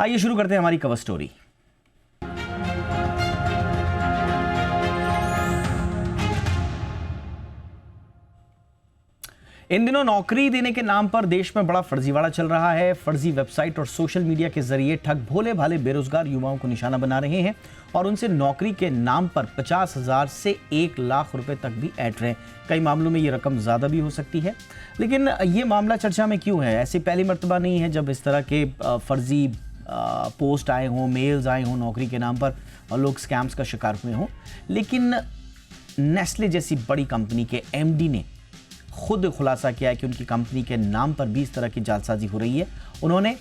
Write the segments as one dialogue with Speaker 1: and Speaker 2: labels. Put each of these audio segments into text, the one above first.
Speaker 1: आइए शुरू करते हैं हमारी कवर स्टोरी। इन दिनों नौकरी देने के नाम पर देश में बड़ा फर्जीवाड़ा चल रहा है। फर्जी वेबसाइट और सोशल मीडिया के जरिए ठग भोले भाले बेरोजगार युवाओं को निशाना बना रहे हैं और उनसे नौकरी के नाम पर 50,000 से 1 लाख रुपए तक भी ऐंठ रहे हैं। कई मामलों में ये रकम ज्यादा भी हो सकती है, लेकिन ये मामला चर्चा में क्यों है? ऐसी पहली मर्तबा नहीं है जब इस तरह के फर्जी पोस्ट आए हों, मेल्स आए हों नौकरी के नाम पर और लोग स्कैम्स का शिकार हुए हों। लेकिन नेस्ले जैसी बड़ी कंपनी के एमडी ने खुद खुलासा किया है कि उनकी कंपनी के नाम पर भी इस तरह की जालसाजी हो रही है। उन्होंने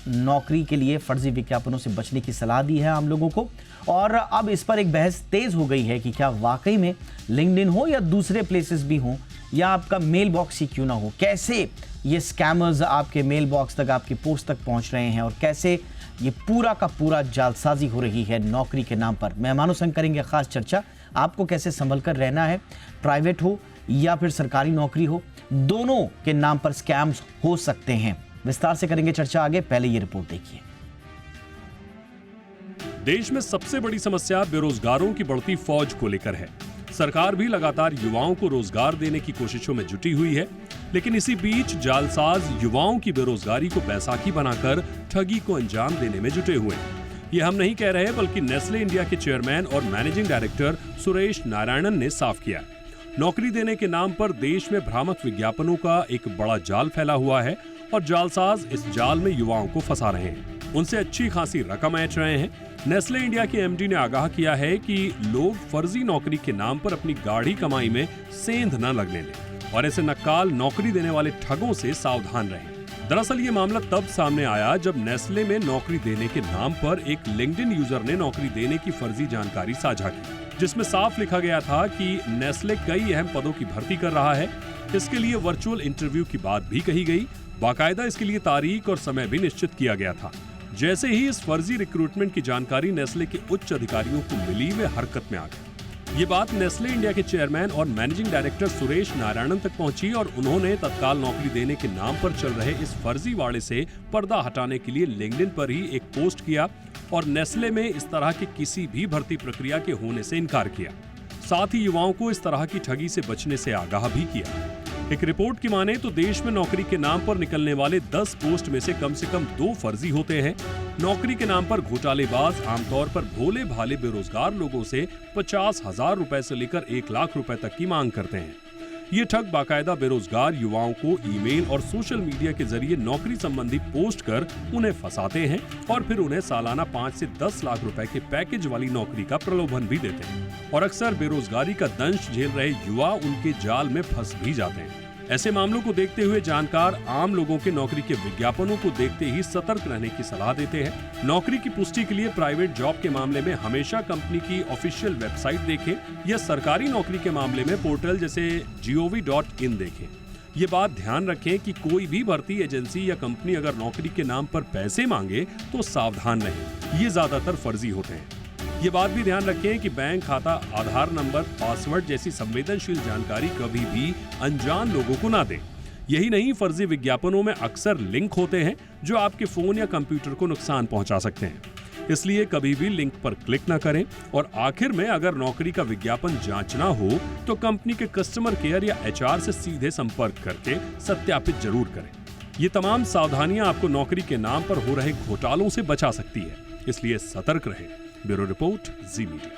Speaker 1: नौकरी के लिए फर्जी विज्ञापनों से बचने की सलाह दी है आम लोगों को, और अब इस पर एक बहस तेज हो गई है कि क्या वाकई में लिंक्डइन हो या दूसरे प्लेसेस भी हों या आपका मेल बॉक्स ही क्यों ना हो, कैसे ये स्कैमर्स आपके मेल बॉक्स तक, आपकी पोस्ट तक पहुंच रहे हैं और कैसे ये पूरा का पूरा जालसाजी हो रही है नौकरी के नाम पर। मेहमानों संग करेंगे खास चर्चा। आपको कैसे संभल कर रहना है, प्राइवेट हो या फिर सरकारी नौकरी हो, दोनों के नाम पर स्कैम्स हो सकते हैं। विस्तार से करेंगे चर्चा आगे, पहले ये रिपोर्ट देखिए।
Speaker 2: देश में सबसे बड़ी समस्या बेरोजगारों की बढ़ती फौज को लेकर है। सरकार भी लगातार युवाओं को रोजगार देने की कोशिशों में जुटी हुई है, लेकिन इसी बीच जालसाज युवाओं की बेरोजगारी को बैसाखी बनाकर ठगी को अंजाम देने में जुटे हुए हैं। ये हम नहीं कह रहे, बल्कि नेस्ले इंडिया के चेयरमैन और मैनेजिंग डायरेक्टर सुरेश नारायणन ने साफ किया। नौकरी देने के नाम पर देश में भ्रामक विज्ञापनों का एक बड़ा जाल फैला हुआ है और जालसाज इस जाल में युवाओं को फंसा रहे हैं, उनसे अच्छी खासी रकम ऐंठ रहे हैं। नेस्ले इंडिया के एमडी ने आगाह किया है कि लोग फर्जी नौकरी के नाम पर अपनी गाढ़ी कमाई में सेंध न लगने दें और ऐसे नक्काल नौकरी देने वाले ठगों से सावधान रहें। दरअसल ये मामला तब सामने आया जब नेस्ले में नौकरी देने के नाम पर एक लिंक्डइन यूजर ने नौकरी देने की फर्जी जानकारी साझा की, जिसमें साफ लिखा गया था कि नेस्ले कई अहम पदों की भर्ती कर रहा है। इसके लिए वर्चुअल इंटरव्यू की बात भी कही गई। बाकायदा इसके लिए तारीख और समय भी निश्चित किया गया था। जैसे ही इस फर्जी रिक्रूटमेंट की जानकारी नेस्ले के उच्च अधिकारियों को मिली, वे हरकत में आ गए। ये बात नेस्ले इंडिया के चेयरमैन और मैनेजिंग डायरेक्टर सुरेश नारायणन तक पहुंची और उन्होंने तत्काल नौकरी देने के नाम पर चल रहे इस फर्जी वाड़े से पर्दा हटाने के लिए लिंक्डइन पर ही एक पोस्ट किया और नेस्ले में इस तरह की किसी भी भर्ती प्रक्रिया के होने से इनकार किया। साथ ही युवाओं को इस तरह की ठगी से बचने से आगाह भी किया। एक रिपोर्ट की माने तो देश में नौकरी के नाम पर निकलने वाले 10 पोस्ट में से कम 2 फर्जी होते हैं। नौकरी के नाम पर घोटालेबाज आमतौर पर भोले भाले बेरोजगार लोगों से 50,000 रुपए से लेकर 1 लाख रुपए तक की मांग करते हैं। ये ठग बाकायदा बेरोजगार युवाओं को ईमेल और सोशल मीडिया के जरिए नौकरी संबंधी पोस्ट कर उन्हें फंसाते हैं और फिर उन्हें सालाना 5 से 10 लाख रुपए के पैकेज वाली नौकरी का प्रलोभन भी देते हैं और अक्सर बेरोजगारी का दंश झेल रहे युवा उनके जाल में फंस भी जाते हैं। ऐसे मामलों को देखते हुए जानकार आम लोगों के नौकरी के विज्ञापनों को देखते ही सतर्क रहने की सलाह देते हैं। नौकरी की पुष्टि के लिए प्राइवेट जॉब के मामले में हमेशा कंपनी की ऑफिशियल वेबसाइट देखें या सरकारी नौकरी के मामले में पोर्टल जैसे gov.in देखें। ये बात ध्यान रखें कि कोई भी भर्ती एजेंसी या कंपनी अगर नौकरी के नाम पर पैसे मांगे तो सावधान रहें, ये ज्यादातर फर्जी होते हैं। ये बात भी ध्यान रखें कि बैंक खाता, आधार नंबर, पासवर्ड जैसी संवेदनशील जानकारी कभी भी अनजान लोगों को ना दें। यही नहीं, फर्जी विज्ञापनों में अक्सर लिंक होते हैं जो आपके फोन या कंप्यूटर को नुकसान पहुंचा सकते हैं, इसलिए कभी भी लिंक पर क्लिक ना करें। और आखिर में अगर नौकरी का विज्ञापन जांचना हो तो कंपनी के कस्टमर केयर या HR से सीधे संपर्क करके सत्यापित जरूर करें। ये तमाम सावधानियां आपको नौकरी के नाम पर हो रहे घोटालों से बचा सकती है, इसलिए सतर्क रहें। ब्यूरो रिपोर्ट, जी मीडिया।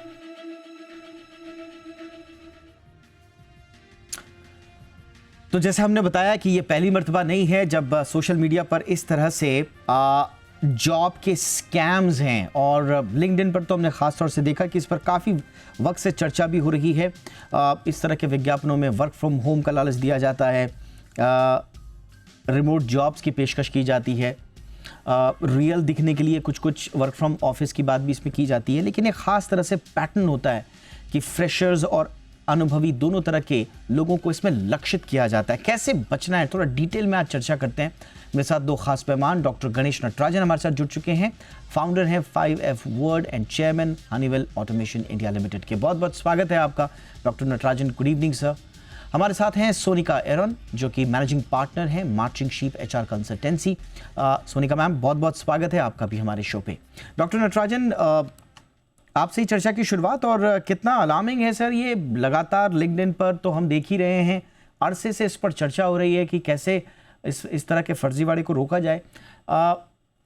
Speaker 1: तो जैसे हमने बताया कि ये पहली मर्तबा नहीं है जब सोशल मीडिया पर इस तरह से जॉब के स्कैम्स हैं, और लिंक्डइन पर तो हमने खास तौर से देखा कि इस पर काफ़ी वक्त से चर्चा भी हो रही है। इस तरह के विज्ञापनों में वर्क फ्रॉम होम का लालच दिया जाता है, रिमोट जॉब्स की पेशकश की जाती है, रियल दिखने के लिए कुछ वर्क फ्रॉम ऑफिस की बात भी इसमें की जाती है। लेकिन एक ख़ास तरह से पैटर्न होता है कि फ्रेशर्स और अनुभवी दोनों तरह के लोगों को इसमें लक्षित किया जाता है। कैसे बचना है, थोड़ा डिटेल में आज चर्चा करते हैं। मेरे साथ 2 खास मेहमान, डॉक्टर गणेश नटराजन हमारे साथ जुड़ चुके हैं, फाउंडर हैं 5F word and chairman Honeywell automation India limited के। बहुत बहुत स्वागत है आपका doctor Natarajan. Good evening sir. हमारे साथ हैं सोनिका एरन, जो कि मैनेजिंग पार्टनर हैं marching sheep HR consultancy. Sonika ma'am, बहुत बहुत स्वागत है आपका भी हमारे शो पे। डॉक्टर नटराजन, आपसे ही चर्चा की शुरुआत। और कितना अलार्मिंग है सर ये, लगातार लिंक्डइन पर तो हम देख ही रहे हैं, अरसे से इस पर चर्चा हो रही है कि कैसे इस तरह के फर्जीवाड़े को रोका जाए।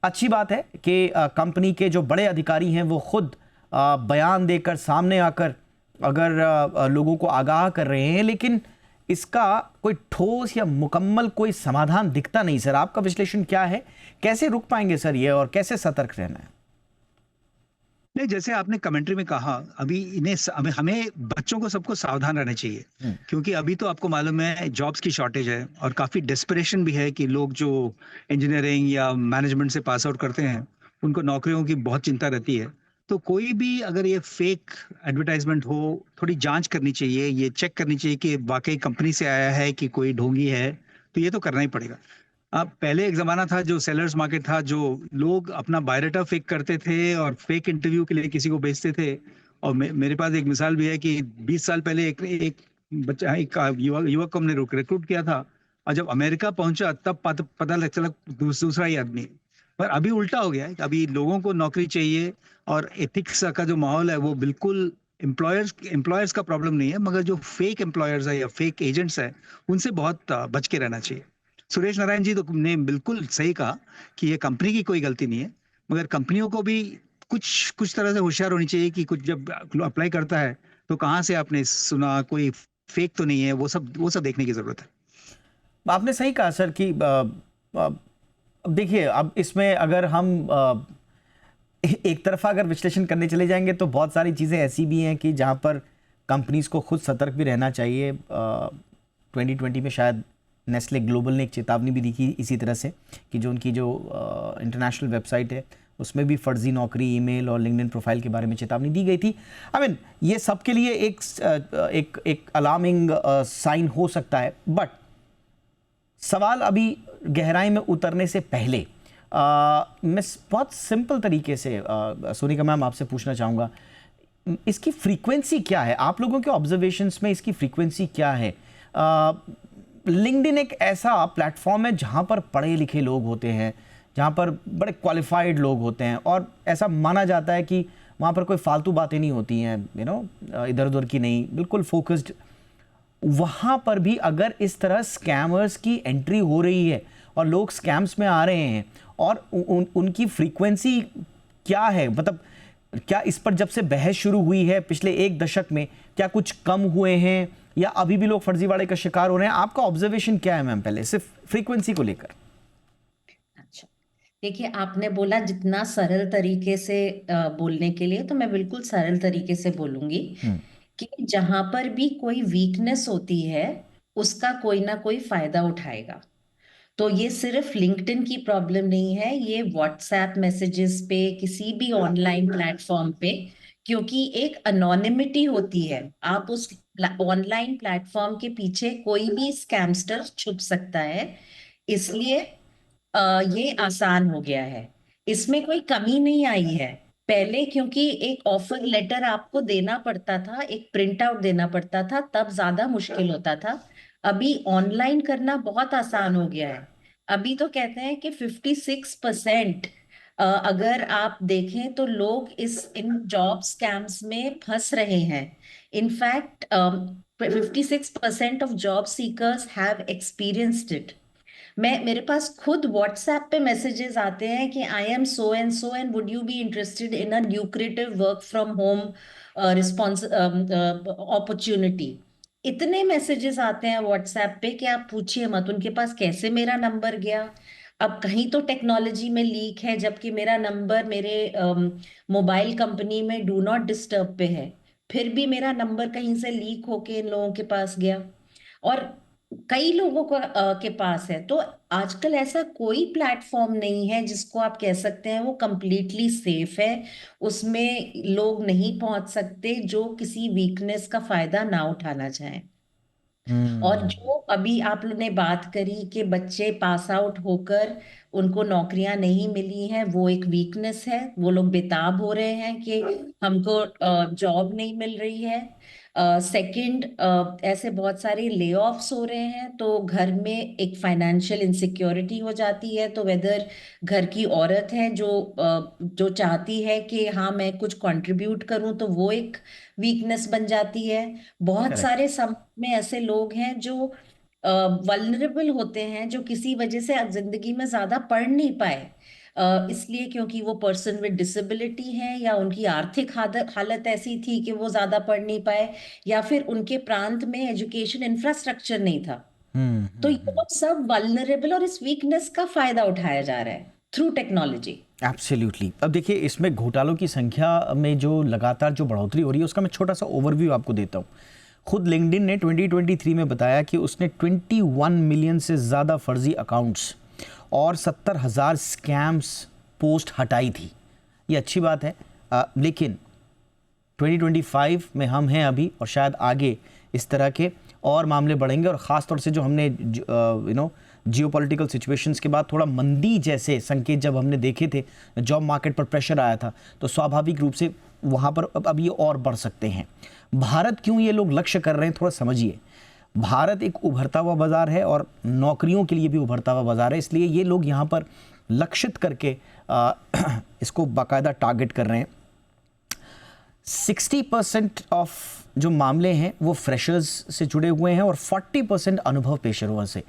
Speaker 1: अच्छी बात है कि कंपनी के जो बड़े अधिकारी हैं वो खुद बयान देकर सामने आकर अगर लोगों को आगाह कर रहे हैं, लेकिन इसका कोई ठोस या मुकम्मल कोई समाधान दिखता नहीं। सर, आपका विश्लेषण क्या है? कैसे रुक पाएंगे सर ये, और कैसे सतर्क रहना है?
Speaker 3: नहीं, जैसे आपने कमेंट्री में कहा, अभी हमें बच्चों को सबको सावधान रहना चाहिए, क्योंकि अभी तो आपको मालूम है जॉब्स की शॉर्टेज है और काफी डेस्परेशन भी है कि लोग जो इंजीनियरिंग या मैनेजमेंट से पास आउट करते हैं उनको नौकरियों की बहुत चिंता रहती है। तो कोई भी अगर ये फेक एडवर्टाइजमेंट हो, थोड़ी जांच करनी चाहिए, ये चेक करनी चाहिए कि वाकई कंपनी से आया है कि कोई ढोंगी है। तो ये तो करना ही पड़ेगा। अब पहले एक जमाना था जो सेलर्स मार्केट था, जो लोग अपना बायोडाटा फेक करते थे और फेक इंटरव्यू के लिए किसी को भेजते थे। और मेरे पास एक मिसाल भी है कि 20 साल पहले एक बच्चा, एक युवक को हमने रिक्रूट किया था, और जब अमेरिका पहुंचा तब पता लग चला दूसरा ही आदमी है। पर अभी उल्टा हो गया है, अभी लोगों को नौकरी चाहिए और एथिक्स का जो माहौल है वो बिल्कुल, एम्प्लॉयर्स का प्रॉब्लम नहीं है, मगर जो फेक एम्प्लॉयर्स है या फेक एजेंट्स है उनसे बहुत बच के रहना चाहिए। सुरेश नारायण जी तो ने बिल्कुल सही कहा कि ये कंपनी की कोई गलती नहीं है, मगर कंपनियों को भी कुछ कुछ तरह से होशियार होनी चाहिए कि कुछ जब अप्लाई करता है तो कहाँ से आपने सुना, कोई फेक तो नहीं है, वो सब देखने की जरूरत है।
Speaker 1: आपने सही कहा सर कि अब देखिए, अब इसमें अगर हम एक तरफा अगर विश्लेषण करने चले जाएंगे तो बहुत सारी चीज़ें ऐसी भी हैं कि जहाँ पर कंपनीज को खुद सतर्क भी रहना चाहिए। 2020 में शायद नेस्ले ग्लोबल ने एक चेतावनी भी दी थी इसी तरह से, कि जो उनकी जो इंटरनेशनल वेबसाइट है उसमें भी फर्जी नौकरी, ईमेल और लिंक्डइन प्रोफाइल के बारे में चेतावनी दी गई थी। आई मीन, ये सब के लिए एक अलार्मिंग साइन हो सकता है। बट सवाल अभी गहराई में उतरने से पहले मैं बहुत सिंपल तरीके से सोनिका मैम आपसे पूछना चाहूँगा, इसकी फ्रीक्वेंसी क्या है? आप लोगों के ऑब्जर्वेशंस में इसकी फ्रीक्वेंसी क्या है? लिंक्डइन एक ऐसा प्लेटफॉर्म है जहाँ पर पढ़े लिखे लोग होते हैं, जहाँ पर बड़े क्वालिफाइड लोग होते हैं, और ऐसा माना जाता है कि वहाँ पर कोई फालतू बातें नहीं होती हैं, इधर उधर की नहीं, बिल्कुल फोकस्ड। वहाँ पर भी अगर इस तरह स्कैमर्स की एंट्री हो रही है और लोग स्कैम्स में आ रहे हैं, और उनकी फ्रीक्वेंसी क्या है? मतलब क्या इस पर जब से बहस शुरू हुई है पिछले एक दशक में, क्या कुछ कम हुए हैं या अभी भी लोग फर्जीवाड़े का शिकार हो रहे हैं? आपका ऑब्जर्वेशन क्या है मैम, पहले सिर्फ फ्रीक्वेंसी को लेकर?
Speaker 4: अच्छा, देखिए, आपने बोला जितना सरल तरीके से बोलने के लिए, तो मैं बिल्कुल सरल तरीके से बोलूंगी कि जहां पर भी कोई वीकनेस होती है उसका कोई ना कोई फायदा उठाएगा। तो ये सिर्फ लिंक्डइन की प्रॉब्लम नहीं है, ये व्हाट्सएप मैसेजेस पे, किसी भी ऑनलाइन प्लेटफॉर्म पे, क्योंकि एक अनोनिमिटी होती है। आप उस ऑनलाइन प्लेटफॉर्म के पीछे कोई भी स्कैमस्टर छुप सकता है, इसलिए ये आसान हो गया है। इसमें कोई कमी नहीं आई है। पहले क्योंकि एक ऑफर लेटर आपको देना पड़ता था, एक प्रिंट आउट देना पड़ता था, तब ज्यादा मुश्किल होता था। अभी ऑनलाइन करना बहुत आसान हो गया है। अभी तो कहते हैं कि 56% अगर आप देखें तो लोग इन जॉब स्कैम्स में फंस रहे हैं। In fact 56% of job seekers have experienced it. मेरे पास खुद व्हाट्सएप पे मैसेजेस आते हैं कि I am so and would you be interested in a lucrative work from home response opportunity. इतने मैसेजेस आते हैं व्हाट्सएप पे कि आप पूछिए मत, उनके पास कैसे मेरा नंबर गया। अब कहीं तो टेक्नोलॉजी में लीक है, जबकि मेरा नंबर मेरे मोबाइल कंपनी में डू नॉट डिस्टर्ब पे है, फिर भी मेरा नंबर कहीं से लीक होके इन लोगों के पास गया, और कई लोगों को के पास है। तो आजकल ऐसा कोई प्लेटफॉर्म नहीं है जिसको आप कह सकते हैं वो कंप्लीटली सेफ है, उसमें लोग नहीं पहुंच सकते जो किसी वीकनेस का फायदा ना उठाना चाहें। और जो अभी आप लोग ने बात करी कि बच्चे पास आउट होकर उनको नौकरियां नहीं मिली हैं, वो एक वीकनेस है। वो लोग बेताब हो रहे हैं कि हमको जॉब नहीं मिल रही है। सेकंड, ऐसे बहुत सारे ले ऑफ्स हो रहे हैं, तो घर में एक फाइनेंशियल इनसिक्योरिटी हो जाती है। तो वेदर घर की औरत है जो चाहती है कि हाँ मैं कुछ कंट्रीब्यूट करूं, तो वो एक वीकनेस बन जाती है। बहुत
Speaker 1: करेक्ट।
Speaker 4: सारे समाज में ऐसे लोग हैं जो वल्नरेबल होते हैं, जो किसी वजह से जिंदगी में ज्यादा पढ़ नहीं पाए, इसलिए क्योंकि वो पर्सन विद डिसेबिलिटी है, या उनकी आर्थिक हालत ऐसी थी कि वो ज्यादा पढ़ नहीं पाए, या फिर उनके प्रांत में एजुकेशन इंफ्रास्ट्रक्चर नहीं था। तो ये लोग सब वल्नरेबल, और इस वीकनेस का फायदा उठाया जा रहा है थ्रू टेक्नोलॉजी।
Speaker 1: एब्सोल्युटली। अब देखिए, इसमें घोटालों की संख्या में जो लगातार जो बढ़ोतरी हो रही है उसका मैं छोटा सा ओवरव्यू आपको देता हूँ। खुद लिंक्डइन ने 2023 में बताया कि उसने 21 मिलियन से ज़्यादा फर्जी अकाउंट्स और 70,000 स्कैम्स पोस्ट हटाई थी। ये अच्छी बात है, लेकिन 2025 में हम हैं अभी, और शायद आगे इस तरह के और मामले बढ़ेंगे। और ख़ास तौर से जो हमने जियोपॉलिटिकल सिचुएशंस के बाद थोड़ा मंदी जैसे संकेत जब हमने देखे थे, जॉब मार्केट पर प्रेशर आया था, तो स्वाभाविक रूप से वहाँ पर अब ये और बढ़ सकते हैं। भारत क्यों ये लोग लक्ष्य कर रहे हैं, थोड़ा समझिए। भारत एक उभरता हुआ बाज़ार है और नौकरियों के लिए भी उभरता हुआ बाज़ार है, इसलिए ये लोग यहाँ पर लक्षित करके इसको बाकायदा टारगेट कर रहे हैं। 60% ऑफ जो मामले हैं वो फ्रेशर्स से जुड़े हुए हैं और 40% अनुभव पेशेवरों से,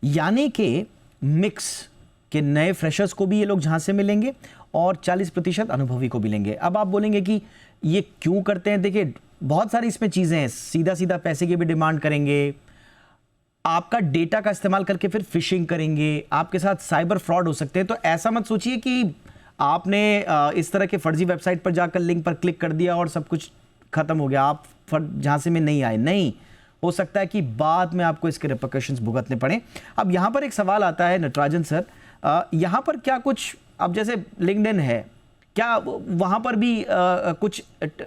Speaker 1: यानी कि मिक्स के नए फ्रेशर्स को भी ये लोग जहाँ से मिलेंगे और 40% अनुभवी को भी लेंगे। अब आप बोलेंगे कि ये क्यों करते हैं? देखिए, बहुत सारी इसमें चीज़ें हैं। सीधा सीधा पैसे की भी डिमांड करेंगे, आपका डेटा का इस्तेमाल करके फिर फिशिंग करेंगे, आपके साथ साइबर फ्रॉड हो सकते हैं। तो ऐसा मत सोचिए कि आपने इस तरह के फर्जी वेबसाइट पर जाकर लिंक पर क्लिक कर दिया और सब कुछ खत्म हो गया, आप जहाँ से में नहीं आए। नहीं, हो सकता है कि बाद में आपको इसके रिपरकशंस भुगतने पड़े। अब यहाँ पर एक सवाल आता है नटराजन सर, यहाँ पर क्या कुछ, अब जैसे लिंक्डइन है, क्या वहाँ पर भी कुछ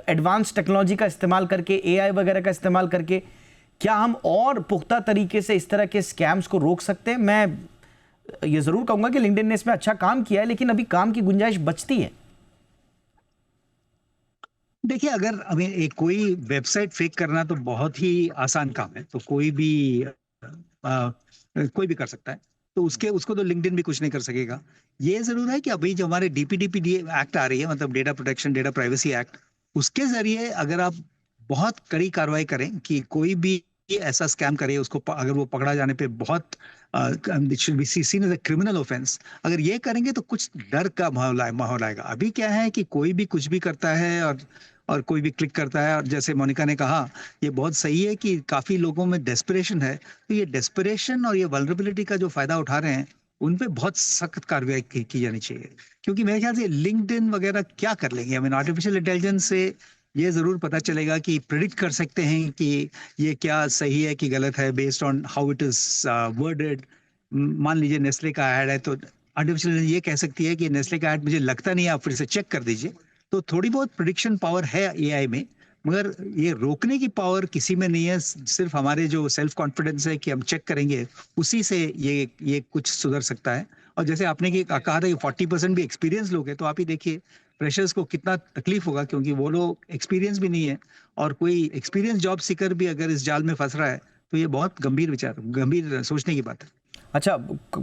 Speaker 1: एडवांस टेक्नोलॉजी का इस्तेमाल करके, एआई वगैरह का इस्तेमाल करके, क्या हम और पुख्ता तरीके से इस तरह के स्कैम्स को रोक सकते हैं? मैं ये ज़रूर कहूँगा कि लिंक्डइन ने इसमें अच्छा काम किया है, लेकिन अभी काम की गुंजाइश बचती है।
Speaker 3: देखिए, अगर हमें एक कोई वेबसाइट फेक करना तो बहुत ही आसान काम है, तो कोई भी कर सकता है। तो उसको तो लिंक्डइन भी कुछ नहीं कर सकेगा। ये जरूर है कि अभी जो हमारे डीपीडीपी एक्ट आ रही है, मतलब data protection data privacy act, उसके जरिए अगर आप बहुत कड़ी कार्रवाई करें कि कोई भी ऐसा स्कैम करे, उसको अगर वो पकड़ा जाने पे बहुत it should be seen as a criminal offence, अगर ये करेंगे तो कुछ डर का माहौल आएगा। अभी क्या है कि कोई भी कुछ भी करता है और कोई भी क्लिक करता है। और जैसे मोनिका ने कहा, ये बहुत सही है कि काफी लोगों में डेस्परेशन है, तो ये डेस्परेशन और ये वल्नरेबिलिटी का जो फायदा उठा रहे हैं, उन पे बहुत सख्त कार्रवाई की जानी चाहिए। क्योंकि मेरे ख्याल से लिंक्डइन वगैरह क्या कर लेंगे, आई मीन आर्टिफिशियल इंटेलिजेंस से ये जरूर पता चलेगा कि प्रिडिक्ट कर सकते हैं कि ये क्या सही है कि गलत है, based on how it is worded. मान लीजिए नेस्ले का ऐड है, तो आर्टिफिशियल ये कह सकती है कि नेस्ले का ऐड मुझे लगता नहीं है, आप फिर से चेक कर दीजिए। तो थोड़ी बहुत प्रिडिक्शन पावर है एआई में, मगर ये रोकने की पावर किसी में नहीं है। सिर्फ हमारे जो सेल्फ कॉन्फिडेंस है कि हम चेक करेंगे, उसी से ये कुछ सुधर सकता है। और जैसे आपने कहा था कि 40% भी एक्सपीरियंस लोग हैं, तो आप ही देखिए फ्रेशर्स को कितना तकलीफ होगा, क्योंकि वो लोग एक्सपीरियंस भी नहीं है, और कोई एक्सपीरियंस जॉब सीकर भी अगर इस जाल में फंस रहा है, तो ये बहुत गंभीर सोचने की बात है।
Speaker 1: अच्छा,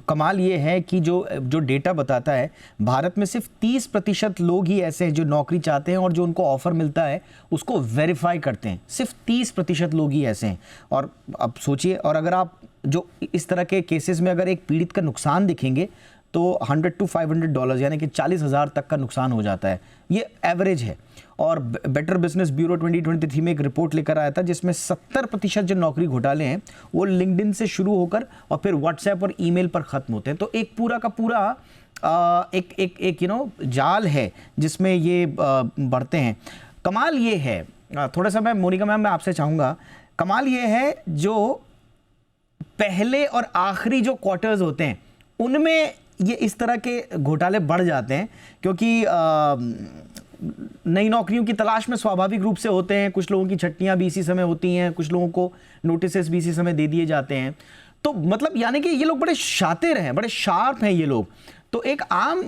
Speaker 1: कमाल ये है कि जो डेटा बताता है, भारत में सिर्फ 30% लोग ही ऐसे हैं जो नौकरी चाहते हैं और जो उनको ऑफर मिलता है उसको वेरीफाई करते हैं। सिर्फ 30% लोग ही ऐसे हैं। और अब सोचिए, और अगर आप जो इस तरह के केसेस में अगर एक पीड़ित का नुकसान दिखेंगे तो $100 to $500 यानी कि 40,000 तक का नुकसान हो जाता है। ये एवरेज है। और बेटर बिजनेस ब्यूरो 2023 में एक रिपोर्ट लेकर आया था जिसमें 70% जो नौकरी घोटाले हैं वो लिंक्डइन से शुरू होकर और फिर व्हाट्सएप और ईमेल पर ख़त्म होते हैं। तो एक पूरा का पूरा एक जाल है जिसमें ये बढ़ते हैं। कमाल ये है, थोड़ा सा मैं मोनिका मैम मैं आपसे चाहूँगा, कमाल ये है जो पहले और आखिरी जो क्वार्टर्स होते हैं उनमें ये इस तरह के घोटाले बढ़ जाते हैं, क्योंकि नई नौकरियों की तलाश में स्वाभाविक रूप से होते हैं। कुछ लोगों की छट्टियां भी इसी समय होती हैं, कुछ लोगों को नोटिसेस भी इसी समय दे दिए जाते हैं। तो मतलब यानी कि ये लोग बड़े शातिर हैं, बड़े शार्प हैं ये लोग। तो एक आम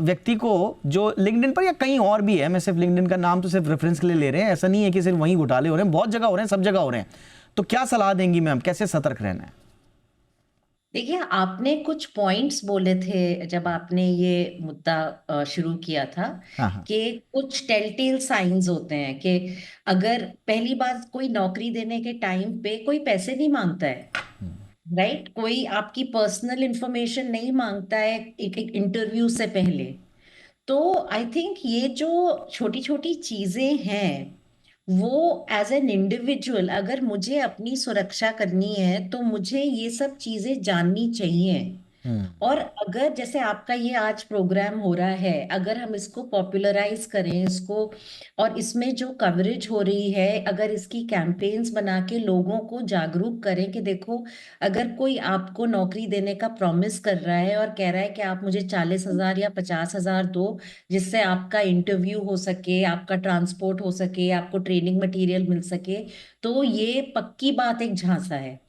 Speaker 1: व्यक्ति को जो लिंक्डइन पर या कहीं और भी है, मैं सिर्फ लिंक्डइन का नाम तो सिर्फ रेफरेंस के लिए ले रहे हैं, ऐसा नहीं है कि सिर्फ वहीं घोटाले हो रहे हैं, बहुत जगह हो रहे हैं, सब जगह हो रहे हैं, तो क्या सलाह देंगी मैम, कैसे सतर्क रहना है?
Speaker 4: देखिए, आपने कुछ पॉइंट्स बोले थे जब आपने ये मुद्दा शुरू किया था
Speaker 1: हाँ हाँ।
Speaker 4: कि कुछ टेलटेल साइंस होते हैं कि अगर पहली बात कोई नौकरी देने के टाइम पे कोई पैसे नहीं मांगता है, राइट, कोई आपकी पर्सनल इंफॉर्मेशन नहीं मांगता है एक एक इंटरव्यू से पहले। तो आई थिंक ये जो छोटी छोटी चीजें हैं वो एज एन इंडिविजुअल, अगर मुझे अपनी सुरक्षा करनी है तो मुझे ये सब चीजें जाननी चाहिए। और अगर जैसे आपका ये आज प्रोग्राम हो रहा है, अगर हम इसको पॉपुलराइज करें इसको, और इसमें जो कवरेज हो रही है, अगर इसकी कैंपेन्स बना के लोगों को जागरूक करें कि देखो, अगर कोई आपको नौकरी देने का प्रॉमिस कर रहा है और कह रहा है कि आप मुझे 40,000 या 50,000 दो जिससे आपका इंटरव्यू हो सके, आपका ट्रांसपोर्ट हो सके, आपको ट्रेनिंग मटेरियल मिल सके, तो ये पक्की बात एक झांसा है।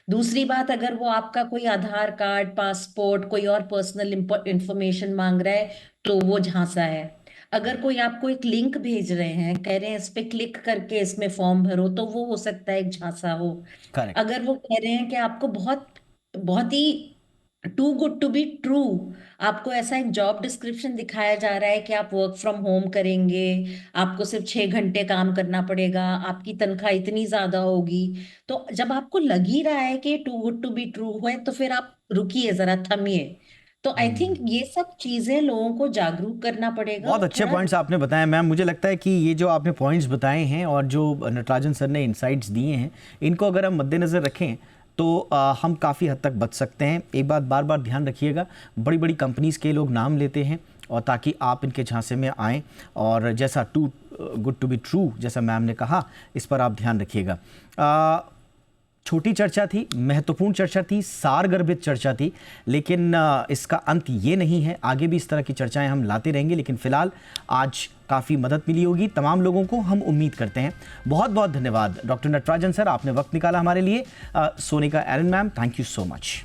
Speaker 4: दूसरी बात, अगर वो आपका कोई आधार कार्ड, पासपोर्ट, कोई और पर्सनल इंफॉर्मेशन मांग रहा है तो वो झांसा है। अगर कोई आपको एक लिंक भेज रहे हैं, कह रहे हैं इस पे क्लिक करके इसमें फॉर्म भरो, तो वो हो सकता है एक झांसा हो।
Speaker 1: करेक्ट।
Speaker 4: अगर वो कह रहे हैं कि आपको बहुत बहुत ही too good to be true, आपको ऐसा एक जॉब डिस्क्रिप्शन दिखाया जा रहा है कि आप वर्क फ्रॉम होम करेंगे, आपको सिर्फ 6 घंटे काम करना पड़ेगा, आपकी तनख्वाह इतनी ज्यादा होगी, तो जब आपको लग ही रहा है कि too good to be true है तो फिर आप रुकिए, जरा थमिए। तो आई थिंक ये सब चीजें लोगों को जागरूक करना पड़ेगा।
Speaker 1: बहुत
Speaker 4: और
Speaker 1: अच्छे
Speaker 4: थोड़ा
Speaker 1: पॉइंट्स आपने बताए मैम। मुझे लगता है कि ये जो आपने पॉइंट्स बताए हैं और जो नटराजन सर ने इनसाइट्स दिए हैं, इनको अगर हम मद्देनज़र रखें तो हम काफ़ी हद तक बच सकते हैं। एक बात बार बार ध्यान रखिएगा, बड़ी बड़ी कंपनीज़ के लोग नाम लेते हैं और ताकि आप इनके झांसे में आएँ, और जैसा too good to be true जैसा मैम ने कहा, इस पर आप ध्यान रखिएगा। छोटी चर्चा थी, महत्वपूर्ण चर्चा थी, सारगर्भित चर्चा थी, लेकिन इसका अंत ये नहीं है। आगे भी इस तरह की चर्चाएं हम लाते रहेंगे, लेकिन फिलहाल आज काफ़ी मदद मिली होगी तमाम लोगों को, हम उम्मीद करते हैं। बहुत बहुत धन्यवाद डॉक्टर नटराजन सर, आपने वक्त निकाला हमारे लिए। सोनिका एरन ma'am, thank you so much.